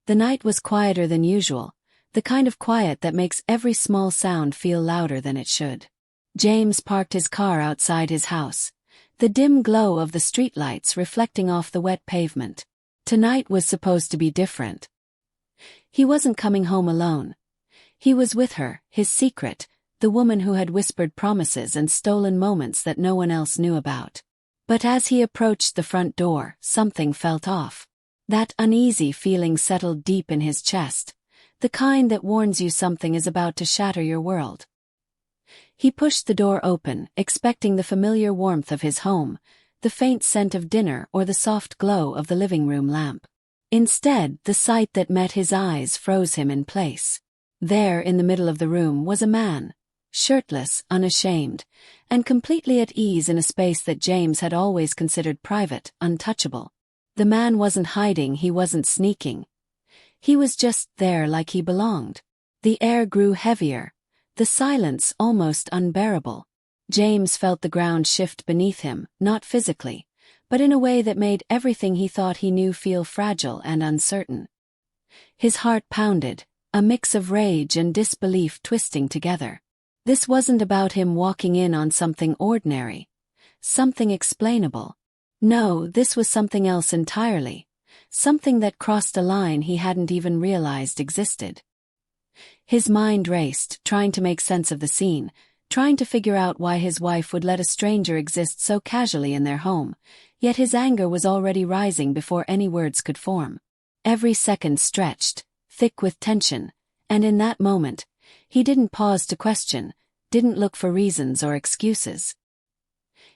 The night was quieter than usual, the kind of quiet that makes every small sound feel louder than it should. James parked his car outside his house, the dim glow of the streetlights reflecting off the wet pavement. Tonight was supposed to be different. He wasn't coming home alone. He was with her, his secret, the woman who had whispered promises and stolen moments that no one else knew about. But as he approached the front door, something felt off. That uneasy feeling settled deep in his chest, the kind that warns you something is about to shatter your world. He pushed the door open, expecting the familiar warmth of his home, the faint scent of dinner or the soft glow of the living room lamp. Instead, the sight that met his eyes froze him in place. There in the middle of the room was a man, shirtless, unashamed, and completely at ease in a space that James had always considered private, untouchable. The man wasn't hiding, he wasn't sneaking. He was just there like he belonged. The air grew heavier, the silence almost unbearable. James felt the ground shift beneath him, not physically, but in a way that made everything he thought he knew feel fragile and uncertain. His heart pounded, a mix of rage and disbelief twisting together. This wasn't about him walking in on something ordinary, something explainable. No, this was something else entirely, something that crossed a line he hadn't even realized existed. His mind raced, trying to make sense of the scene, trying to figure out why his wife would let a stranger exist so casually in their home, yet his anger was already rising before any words could form. Every second stretched, thick with tension, and in that moment, he didn't pause to question, didn't look for reasons or excuses.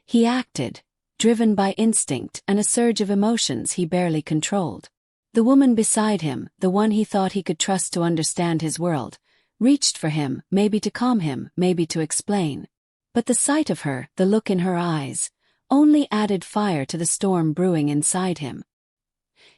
He acted, driven by instinct and a surge of emotions he barely controlled. The woman beside him, the one he thought he could trust to understand his world, reached for him, maybe to calm him, maybe to explain. But the sight of her, the look in her eyes, only added fire to the storm brewing inside him.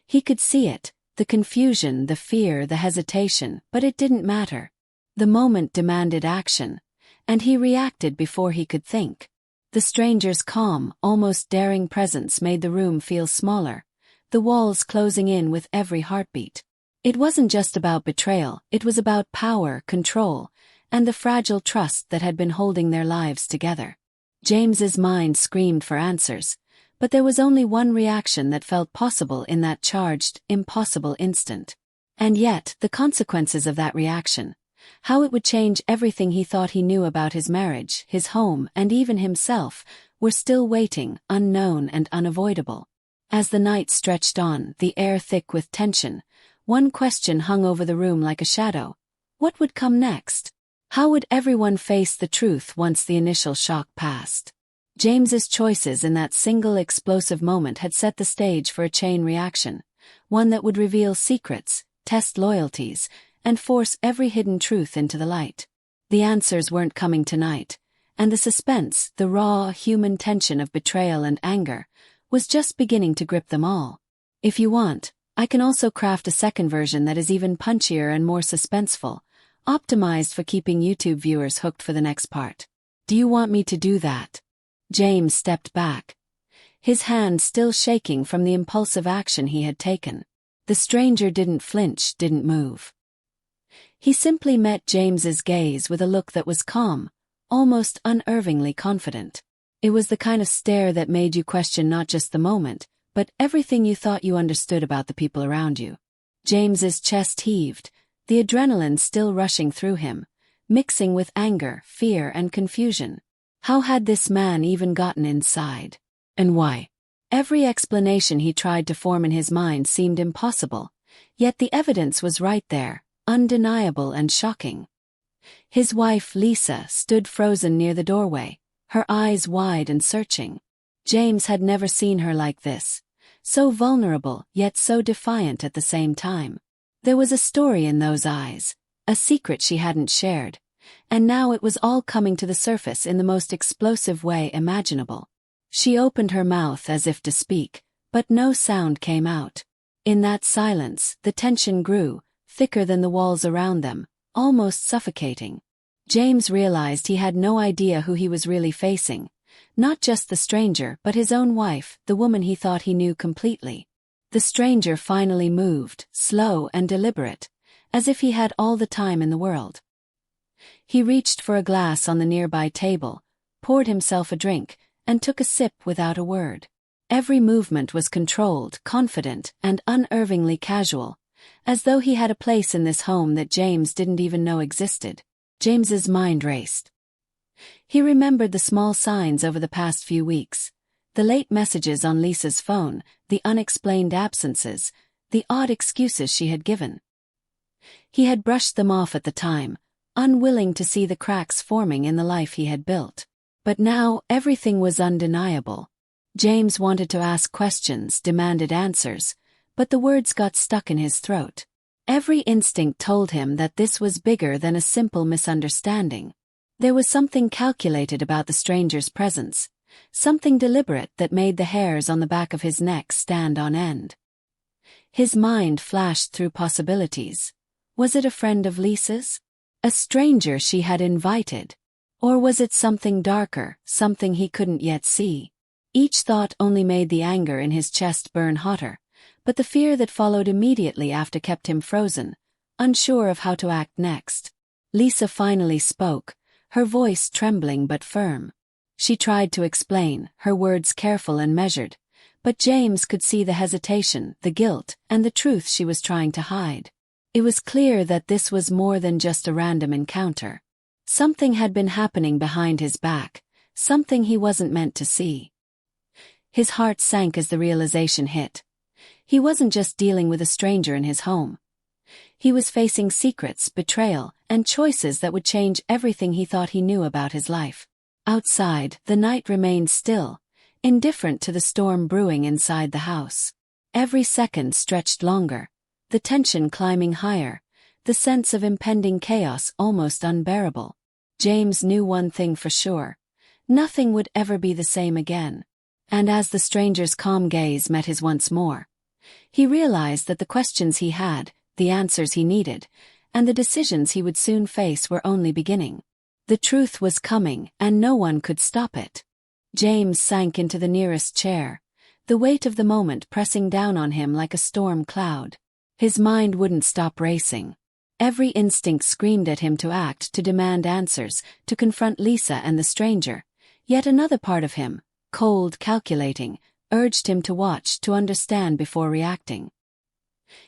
He could see it, the confusion, the fear, the hesitation, but it didn't matter. The moment demanded action, and he reacted before he could think. The stranger's calm, almost daring presence made the room feel smaller, the walls closing in with every heartbeat. It wasn't just about betrayal, it was about power, control, and the fragile trust that had been holding their lives together. James's mind screamed for answers, but there was only one reaction that felt possible in that charged, impossible instant. And yet, the consequences of that reaction, how it would change everything he thought he knew about his marriage, his home, and even himself, were still waiting, unknown and unavoidable. As the night stretched on, the air thick with tension, one question hung over the room like a shadow. What would come next? How would everyone face the truth once the initial shock passed? James's choices in that single explosive moment had set the stage for a chain reaction, one that would reveal secrets, test loyalties, and force every hidden truth into the light. The answers weren't coming tonight, and the suspense, the raw, human tension of betrayal and anger, was just beginning to grip them all. If you want, I can also craft a second version that is even punchier and more suspenseful, optimized for keeping YouTube viewers hooked for the next part. Do you want me to do that? James stepped back, his hand still shaking from the impulsive action he had taken. The stranger didn't flinch, didn't move. He simply met James's gaze with a look that was calm, almost unervingly confident. It was the kind of stare that made you question not just the moment, but everything you thought you understood about the people around you. James's chest heaved, the adrenaline still rushing through him, mixing with anger, fear, and confusion. How had this man even gotten inside? And why? Every explanation he tried to form in his mind seemed impossible, yet the evidence was right there, undeniable and shocking. His wife, Lisa, stood frozen near the doorway, her eyes wide and searching. James had never seen her like this, so vulnerable yet so defiant at the same time. There was a story in those eyes, a secret she hadn't shared, and now it was all coming to the surface in the most explosive way imaginable. She opened her mouth as if to speak, but no sound came out. In that silence, the tension grew, thicker than the walls around them, almost suffocating. James realized he had no idea who he was really facing, not just the stranger but his own wife, the woman he thought he knew completely. The stranger finally moved, slow and deliberate, as if he had all the time in the world. He reached for a glass on the nearby table, poured himself a drink, and took a sip without a word. Every movement was controlled, confident, and unerringly casual, as though he had a place in this home that James didn't even know existed. James's mind raced. He remembered the small signs over the past few weeks, the late messages on Lisa's phone, the unexplained absences, the odd excuses she had given. He had brushed them off at the time, unwilling to see the cracks forming in the life he had built. But now everything was undeniable. James wanted to ask questions, demanded answers, but the words got stuck in his throat. Every instinct told him that this was bigger than a simple misunderstanding. There was something calculated about the stranger's presence, something deliberate that made the hairs on the back of his neck stand on end. His mind flashed through possibilities. Was it a friend of Lisa's? A stranger she had invited? Or was it something darker, something he couldn't yet see? Each thought only made the anger in his chest burn hotter, but the fear that followed immediately after kept him frozen, unsure of how to act next. Lisa finally spoke, her voice trembling but firm. She tried to explain, her words careful and measured, but James could see the hesitation, the guilt, and the truth she was trying to hide. It was clear that this was more than just a random encounter. Something had been happening behind his back, something he wasn't meant to see. His heart sank as the realization hit. He wasn't just dealing with a stranger in his home. He was facing secrets, betrayal, and choices that would change everything he thought he knew about his life. Outside, the night remained still, indifferent to the storm brewing inside the house. Every second stretched longer, the tension climbing higher, the sense of impending chaos almost unbearable. James knew one thing for sure: nothing would ever be the same again. And as the stranger's calm gaze met his once more, he realized that the questions he had, the answers he needed, and the decisions he would soon face were only beginning. The truth was coming, and no one could stop it. James sank into the nearest chair, the weight of the moment pressing down on him like a storm cloud. His mind wouldn't stop racing. Every instinct screamed at him to act, to demand answers, to confront Lisa and the stranger. Yet another part of him, cold, calculating, urged him to watch, to understand before reacting.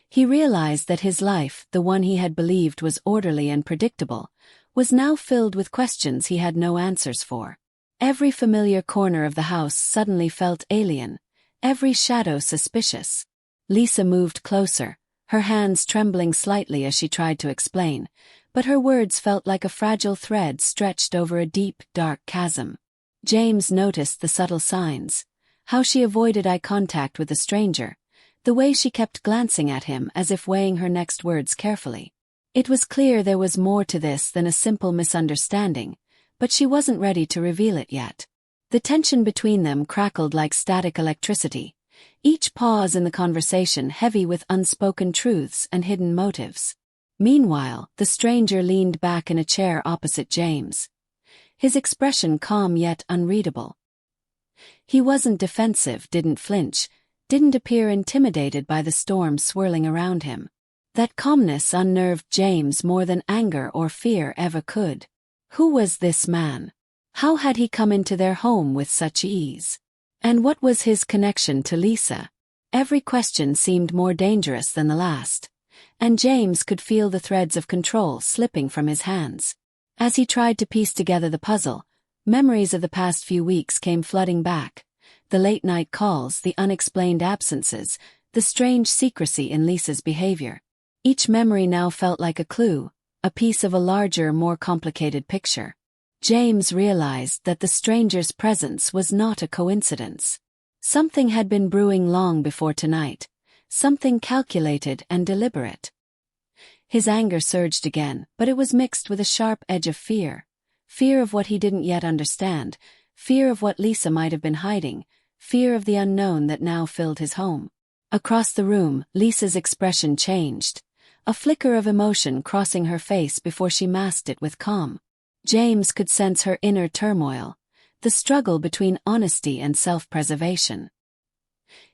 He realized that his life, the one he had believed was orderly and predictable, was now filled with questions he had no answers for. Every familiar corner of the house suddenly felt alien, every shadow suspicious. Lisa moved closer, her hands trembling slightly as she tried to explain, but her words felt like a fragile thread stretched over a deep, dark chasm. James noticed the subtle signs, how she avoided eye contact with the stranger, the way she kept glancing at him as if weighing her next words carefully. It was clear there was more to this than a simple misunderstanding, but she wasn't ready to reveal it yet. The tension between them crackled like static electricity, each pause in the conversation heavy with unspoken truths and hidden motives. Meanwhile, the stranger leaned back in a chair opposite James, his expression calm yet unreadable. He wasn't defensive, didn't flinch, didn't appear intimidated by the storm swirling around him. That calmness unnerved James more than anger or fear ever could. Who was this man? How had he come into their home with such ease? And what was his connection to Lisa? Every question seemed more dangerous than the last, and James could feel the threads of control slipping from his hands. As he tried to piece together the puzzle, memories of the past few weeks came flooding back. The late-night calls, the unexplained absences, the strange secrecy in Lisa's behavior. Each memory now felt like a clue, a piece of a larger, more complicated picture. James realized that the stranger's presence was not a coincidence. Something had been brewing long before tonight, something calculated and deliberate. His anger surged again, but it was mixed with a sharp edge of fear. Fear of what he didn't yet understand, fear of what Lisa might have been hiding, fear of the unknown that now filled his home. Across the room, Lisa's expression changed, a flicker of emotion crossing her face before she masked it with calm. James could sense her inner turmoil, the struggle between honesty and self-preservation.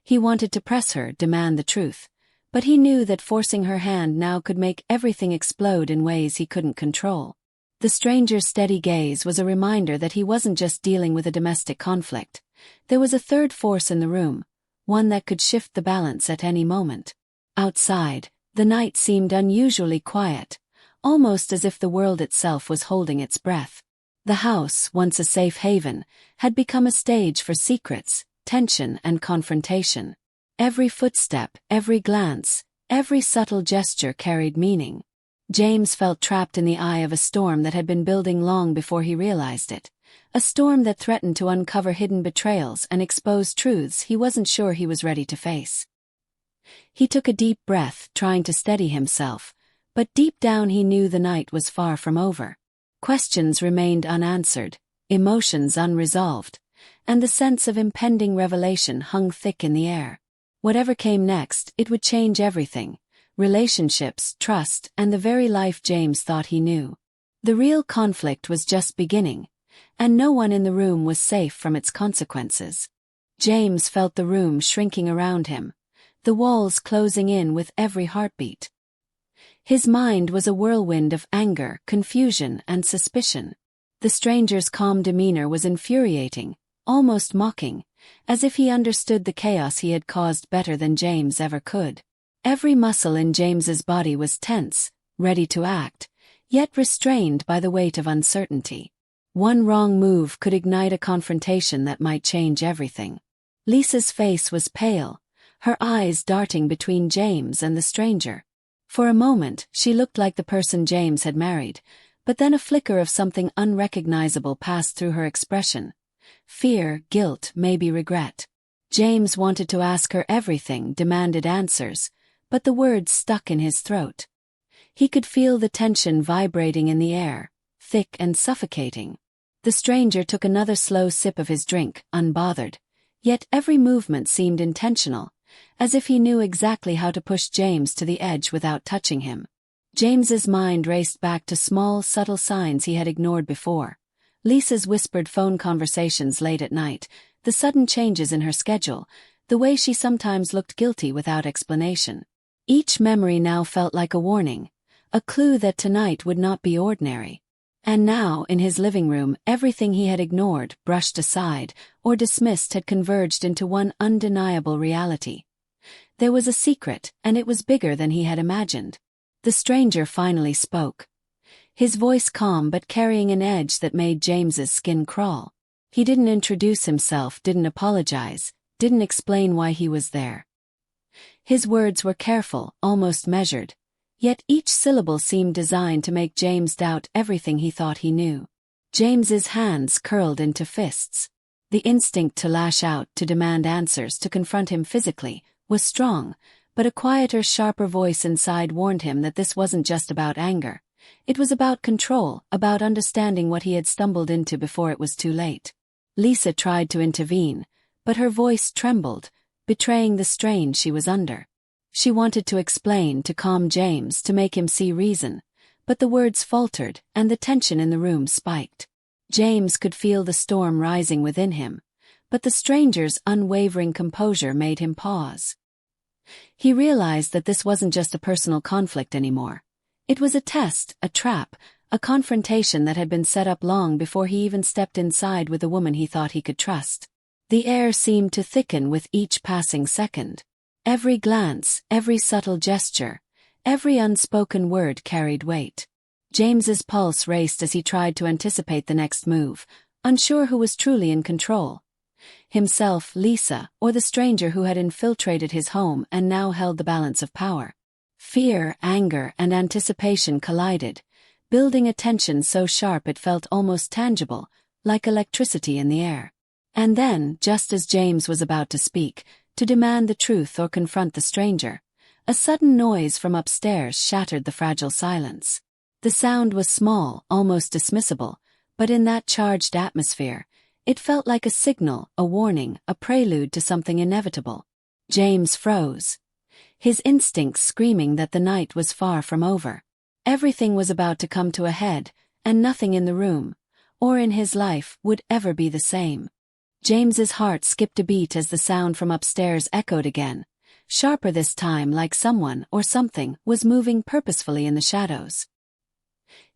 He wanted to press her, demand the truth, but he knew that forcing her hand now could make everything explode in ways he couldn't control. The stranger's steady gaze was a reminder that he wasn't just dealing with a domestic conflict. There was a third force in the room, one that could shift the balance at any moment. Outside, the night seemed unusually quiet, almost as if the world itself was holding its breath. The house, once a safe haven, had become a stage for secrets, tension, and confrontation. Every footstep, every glance, every subtle gesture carried meaning. James felt trapped in the eye of a storm that had been building long before he realized it. A storm that threatened to uncover hidden betrayals and expose truths he wasn't sure he was ready to face. He took a deep breath, trying to steady himself, but deep down he knew the night was far from over. Questions remained unanswered, emotions unresolved, and the sense of impending revelation hung thick in the air. Whatever came next, it would change everything: relationships, trust, and the very life James thought he knew. The real conflict was just beginning, and no one in the room was safe from its consequences. James felt the room shrinking around him, the walls closing in with every heartbeat. His mind was a whirlwind of anger, confusion, and suspicion. The stranger's calm demeanor was infuriating, almost mocking, as if he understood the chaos he had caused better than James ever could. Every muscle in James's body was tense, ready to act, yet restrained by the weight of uncertainty. One wrong move could ignite a confrontation that might change everything. Lisa's face was pale, her eyes darting between James and the stranger. For a moment, she looked like the person James had married, but then a flicker of something unrecognizable passed through her expression. Fear, guilt, maybe regret. James wanted to ask her everything, demanded answers, but the words stuck in his throat. He could feel the tension vibrating in the air, thick and suffocating. The stranger took another slow sip of his drink, unbothered, yet every movement seemed intentional, as if he knew exactly how to push James to the edge without touching him. James's mind raced back to small, subtle signs he had ignored before. Lisa's whispered phone conversations late at night, the sudden changes in her schedule, the way she sometimes looked guilty without explanation. Each memory now felt like a warning, a clue that tonight would not be ordinary. And now, in his living room, everything he had ignored, brushed aside, or dismissed had converged into one undeniable reality. There was a secret, and it was bigger than he had imagined. The stranger finally spoke. His voice calm but carrying an edge that made James's skin crawl. He didn't introduce himself, didn't apologize, didn't explain why he was there. His words were careful, almost measured, yet each syllable seemed designed to make James doubt everything he thought he knew. James's hands curled into fists. The instinct to lash out, to demand answers, to confront him physically, was strong, but a quieter, sharper voice inside warned him that this wasn't just about anger. It was about control, about understanding what he had stumbled into before it was too late. Lisa tried to intervene, but her voice trembled, betraying the strain she was under. She wanted to explain, to calm James, to make him see reason, but the words faltered, and the tension in the room spiked. James could feel the storm rising within him, but the stranger's unwavering composure made him pause. He realized that this wasn't just a personal conflict anymore. It was a test, a trap, a confrontation that had been set up long before he even stepped inside with the woman he thought he could trust. The air seemed to thicken with each passing second. Every glance, every subtle gesture, every unspoken word carried weight. James's pulse raced as he tried to anticipate the next move, unsure who was truly in control. Himself, Lisa, or the stranger who had infiltrated his home and now held the balance of power. Fear, anger, and anticipation collided, building a tension so sharp it felt almost tangible, like electricity in the air. And then, just as James was about to speak, to demand the truth or confront the stranger, a sudden noise from upstairs shattered the fragile silence. The sound was small, almost dismissible, but in that charged atmosphere, it felt like a signal, a warning, a prelude to something inevitable. James froze, his instincts screaming that the night was far from over. Everything was about to come to a head, and nothing in the room, or in his life, would ever be the same. James's heart skipped a beat as the sound from upstairs echoed again, sharper this time, like someone or something was moving purposefully in the shadows.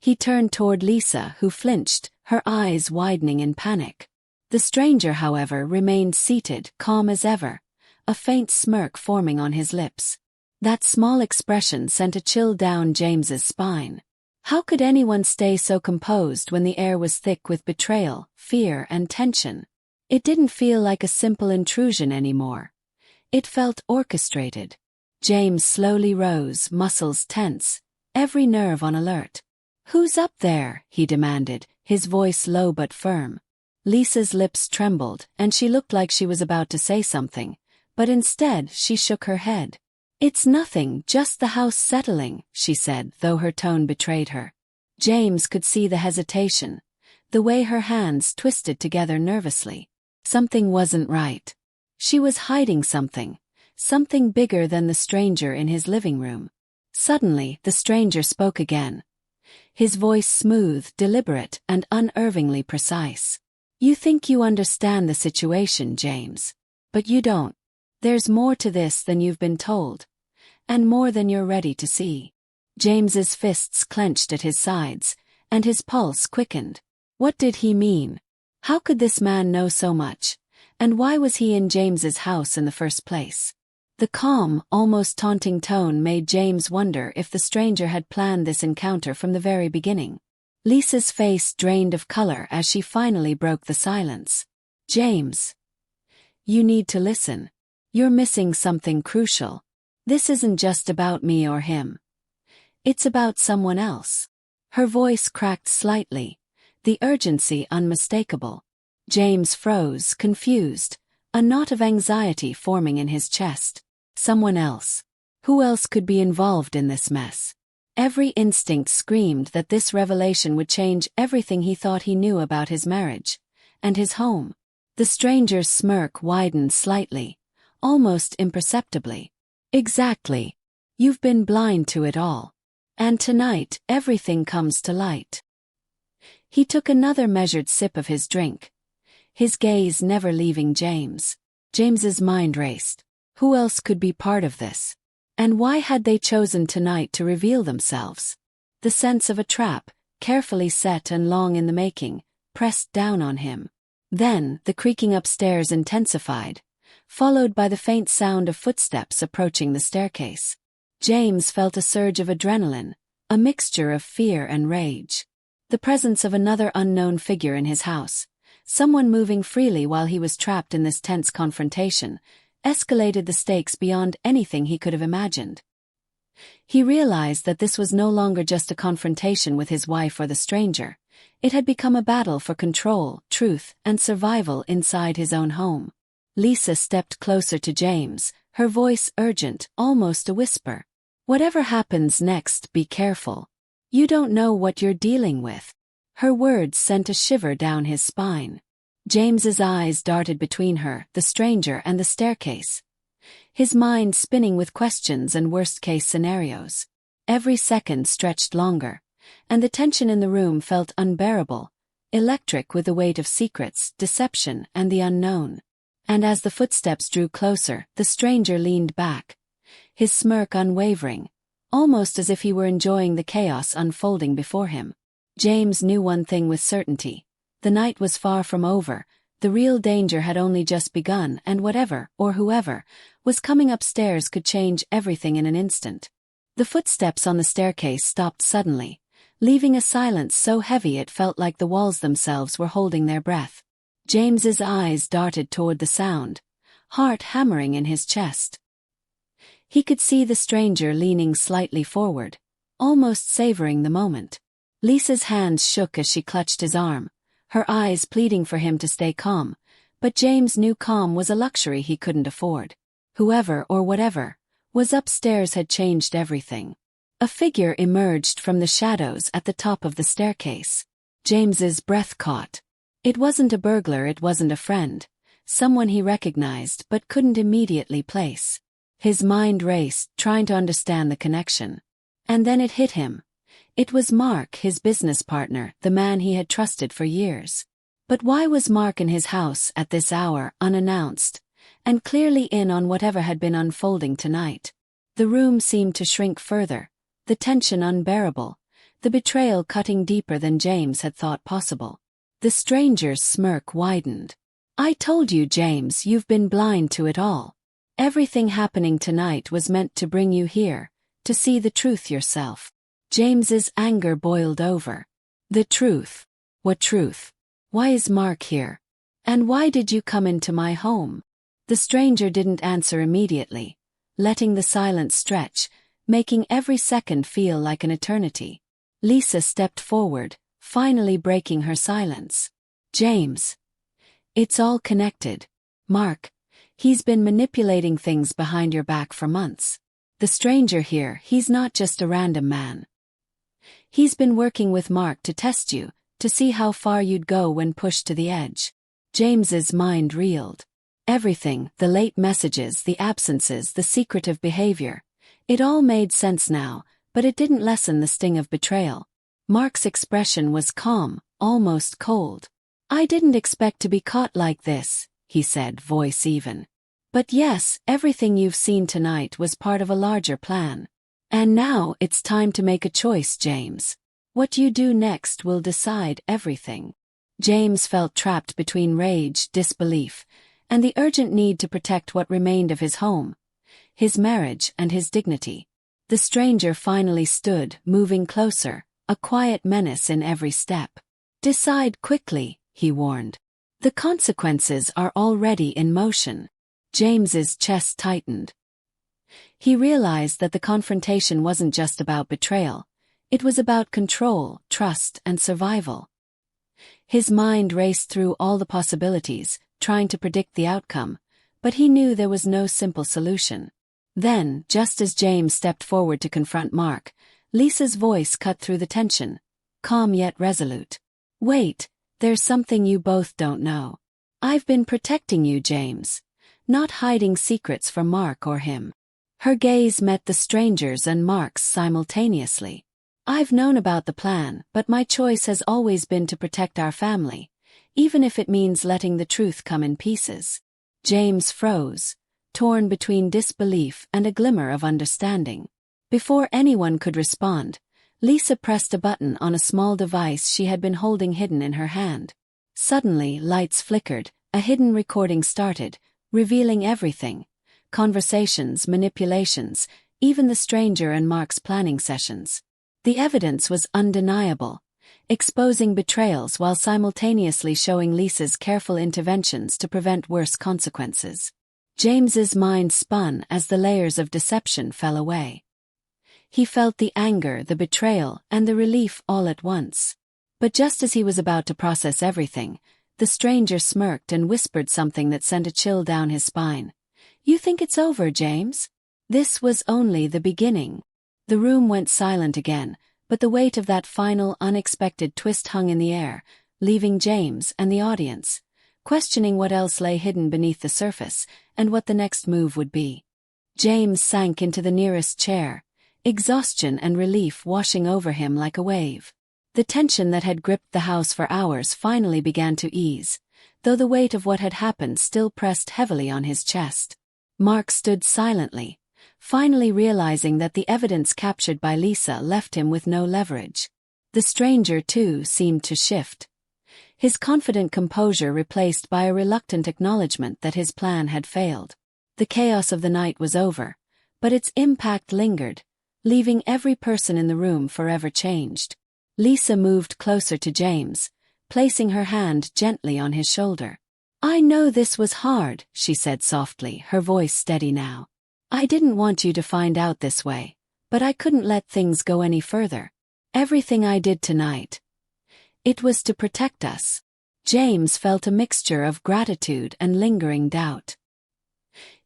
He turned toward Lisa, who flinched, her eyes widening in panic. The stranger, however, remained seated, calm as ever, a faint smirk forming on his lips. That small expression sent a chill down James's spine. How could anyone stay so composed when the air was thick with betrayal, fear, and tension? It didn't feel like a simple intrusion anymore. It felt orchestrated. James slowly rose, muscles tense, every nerve on alert. "Who's up there?" he demanded, his voice low but firm. Lisa's lips trembled, and she looked like she was about to say something, but instead she shook her head. "It's nothing, just the house settling," she said, though her tone betrayed her. James could see the hesitation, the way her hands twisted together nervously. Something wasn't right. She was hiding something, something bigger than the stranger in his living room. Suddenly, the stranger spoke again. His voice smooth, deliberate, and unervingly precise. "You think you understand the situation, James. But you don't. There's more to this than you've been told. And more than you're ready to see." James's fists clenched at his sides, and his pulse quickened. What did he mean? How could this man know so much? And why was he in James's house in the first place? The calm, almost taunting tone made James wonder if the stranger had planned this encounter from the very beginning. Lisa's face drained of color as she finally broke the silence. "James, you need to listen. You're missing something crucial. This isn't just about me or him. It's about someone else." Her voice cracked slightly, the urgency unmistakable. James froze, confused, a knot of anxiety forming in his chest. Someone else. Who else could be involved in this mess? Every instinct screamed that this revelation would change everything he thought he knew about his marriage and his home. The stranger's smirk widened slightly, almost imperceptibly. "Exactly. You've been blind to it all. And tonight, everything comes to light." He took another measured sip of his drink, his gaze never leaving James. James's mind raced. Who else could be part of this? And why had they chosen tonight to reveal themselves? The sense of a trap, carefully set and long in the making, pressed down on him. Then, the creaking upstairs intensified, followed by the faint sound of footsteps approaching the staircase. James felt a surge of adrenaline, a mixture of fear and rage. The presence of another unknown figure in his house, someone moving freely while he was trapped in this tense confrontation, escalated the stakes beyond anything he could have imagined. He realized that this was no longer just a confrontation with his wife or the stranger. It had become a battle for control, truth, and survival inside his own home. Lisa stepped closer to James, her voice urgent, almost a whisper. "Whatever happens next, be careful. You don't know what you're dealing with." Her words sent a shiver down his spine. James's eyes darted between her, the stranger, and the staircase, his mind spinning with questions and worst-case scenarios. Every second stretched longer, and the tension in the room felt unbearable, electric with the weight of secrets, deception, and the unknown. And as the footsteps drew closer, the stranger leaned back, his smirk unwavering, almost as if he were enjoying the chaos unfolding before him. James knew one thing with certainty. The night was far from over, the real danger had only just begun, and whatever, or whoever, was coming upstairs could change everything in an instant. The footsteps on the staircase stopped suddenly, leaving a silence so heavy it felt like the walls themselves were holding their breath. James's eyes darted toward the sound, heart hammering in his chest. He could see the stranger leaning slightly forward, almost savoring the moment. Lisa's hands shook as she clutched his arm, her eyes pleading for him to stay calm, but James knew calm was a luxury he couldn't afford. Whoever or whatever was upstairs had changed everything. A figure emerged from the shadows at the top of the staircase. James's breath caught. It wasn't a burglar, it wasn't a friend, someone he recognized but couldn't immediately place. His mind raced, trying to understand the connection. And then it hit him. It was Mark, his business partner, the man he had trusted for years. But why was Mark in his house at this hour, unannounced, and clearly in on whatever had been unfolding tonight? The room seemed to shrink further, the tension unbearable, the betrayal cutting deeper than James had thought possible. The stranger's smirk widened. "I told you, James, you've been blind to it all. Everything happening tonight was meant to bring you here, to see the truth yourself." James's anger boiled over. "The truth? What truth? Why is Mark here? And why did you come into my home?" The stranger didn't answer immediately, letting the silence stretch, making every second feel like an eternity. Lisa stepped forward, finally breaking her silence. "James. It's all connected. Mark, he's been manipulating things behind your back for months. The stranger here, he's not just a random man. He's been working with Mark to test you, to see how far you'd go when pushed to the edge." James's mind reeled. Everything, the late messages, the absences, the secretive behavior. It all made sense now, but it didn't lessen the sting of betrayal. Mark's expression was calm, almost cold. "I didn't expect to be caught like this," he said, voice even. "But yes, everything you've seen tonight was part of a larger plan. And now it's time to make a choice, James. What you do next will decide everything." James felt trapped between rage, disbelief, and the urgent need to protect what remained of his home, his marriage, and his dignity. The stranger finally stood, moving closer, a quiet menace in every step. "Decide quickly," he warned. "The consequences are already in motion." James's chest tightened. He realized that the confrontation wasn't just about betrayal, it was about control, trust, and survival. His mind raced through all the possibilities, trying to predict the outcome, but he knew there was no simple solution. Then, just as James stepped forward to confront Mark, Lisa's voice cut through the tension, calm yet resolute. "Wait, there's something you both don't know. I've been protecting you, James, not hiding secrets from Mark or him." Her gaze met the stranger's and Mark's simultaneously. "I've known about the plan, but my choice has always been to protect our family, even if it means letting the truth come in pieces." James froze, torn between disbelief and a glimmer of understanding. Before anyone could respond, Lisa pressed a button on a small device she had been holding hidden in her hand. Suddenly, lights flickered, a hidden recording started, revealing everything: conversations, manipulations, even the stranger and Mark's planning sessions. The evidence was undeniable, exposing betrayals while simultaneously showing Lisa's careful interventions to prevent worse consequences. James's mind spun as the layers of deception fell away. He felt the anger, the betrayal, and the relief all at once. But just as he was about to process everything, the stranger smirked and whispered something that sent a chill down his spine. "You think it's over, James? This was only the beginning." The room went silent again, but the weight of that final, unexpected twist hung in the air, leaving James and the audience questioning what else lay hidden beneath the surface, and what the next move would be. James sank into the nearest chair, exhaustion and relief washing over him like a wave. The tension that had gripped the house for hours finally began to ease, though the weight of what had happened still pressed heavily on his chest. Mark stood silently, finally realizing that the evidence captured by Lisa left him with no leverage. The stranger, too, seemed to shift, his confident composure replaced by a reluctant acknowledgement that his plan had failed. The chaos of the night was over, but its impact lingered, leaving every person in the room forever changed. Lisa moved closer to James, placing her hand gently on his shoulder. "I know this was hard," she said softly, her voice steady now. "I didn't want you to find out this way, but I couldn't let things go any further. Everything I did tonight, it was to protect us." James felt a mixture of gratitude and lingering doubt.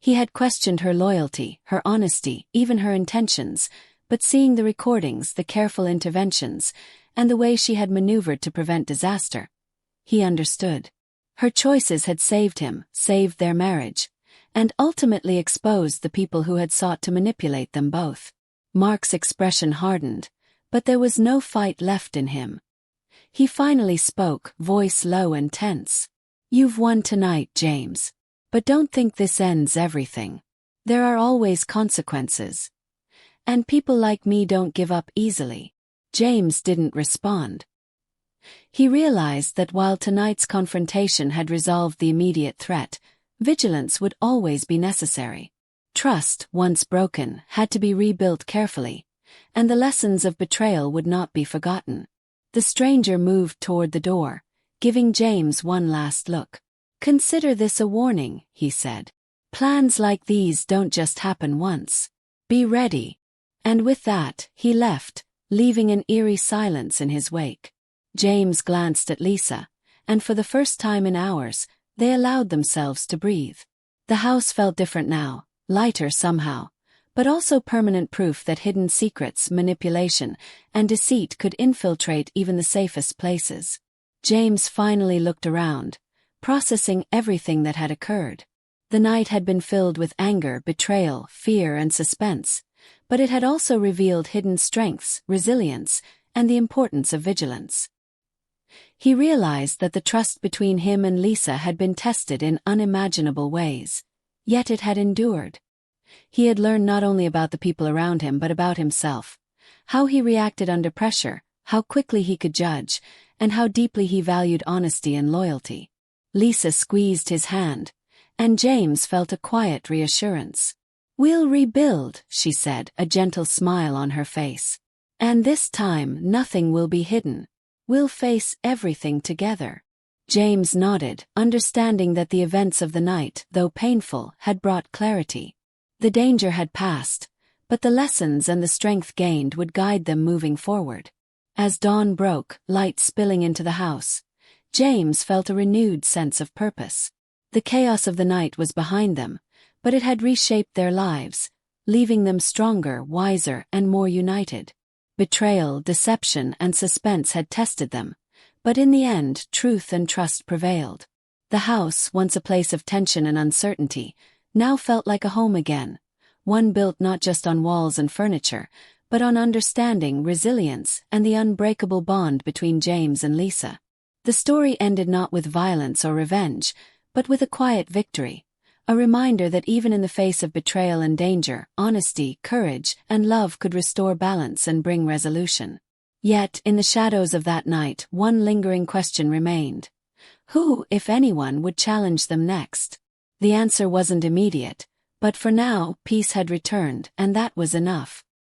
He had questioned her loyalty, her honesty, even her intentions, but seeing the recordings, the careful interventions, and the way she had maneuvered to prevent disaster, he understood. Her choices had saved him, saved their marriage, and ultimately exposed the people who had sought to manipulate them both. Mark's expression hardened, but there was no fight left in him. He finally spoke, voice low and tense. "You've won tonight, James. But don't think this ends everything. There are always consequences. And people like me don't give up easily." James didn't respond. He realized that while tonight's confrontation had resolved the immediate threat, vigilance would always be necessary. Trust, once broken, had to be rebuilt carefully, and the lessons of betrayal would not be forgotten. The stranger moved toward the door, giving James one last look. "Consider this a warning," he said. "Plans like these don't just happen once. Be ready." And with that, he left, leaving an eerie silence in his wake. James glanced at Lisa, and for the first time in hours, they allowed themselves to breathe. The house felt different now, lighter somehow, but also permanent proof that hidden secrets, manipulation, and deceit could infiltrate even the safest places. James finally looked around, processing everything that had occurred. The night had been filled with anger, betrayal, fear, and suspense, but it had also revealed hidden strengths, resilience, and the importance of vigilance. He realized that the trust between him and Lisa had been tested in unimaginable ways, yet it had endured. He had learned not only about the people around him but about himself, how he reacted under pressure, how quickly he could judge, and how deeply he valued honesty and loyalty. Lisa squeezed his hand, and James felt a quiet reassurance. "We'll rebuild," she said, a gentle smile on her face. "And this time nothing will be hidden. We'll face everything together." James nodded, understanding that the events of the night, though painful, had brought clarity. The danger had passed, but the lessons and the strength gained would guide them moving forward. As dawn broke, light spilling into the house, James felt a renewed sense of purpose. The chaos of the night was behind them, but it had reshaped their lives, leaving them stronger, wiser, and more united. Betrayal, deception, and suspense had tested them, but in the end, truth and trust prevailed. The house, once a place of tension and uncertainty, now felt like a home again, one built not just on walls and furniture, but on understanding, resilience, and the unbreakable bond between James and Lisa. The story ended not with violence or revenge, but with a quiet victory, a reminder that even in the face of betrayal and danger, honesty, courage, and love could restore balance and bring resolution. Yet, in the shadows of that night, one lingering question remained. Who, if anyone, would challenge them next? The answer wasn't immediate, but for now, peace had returned, and that was enough.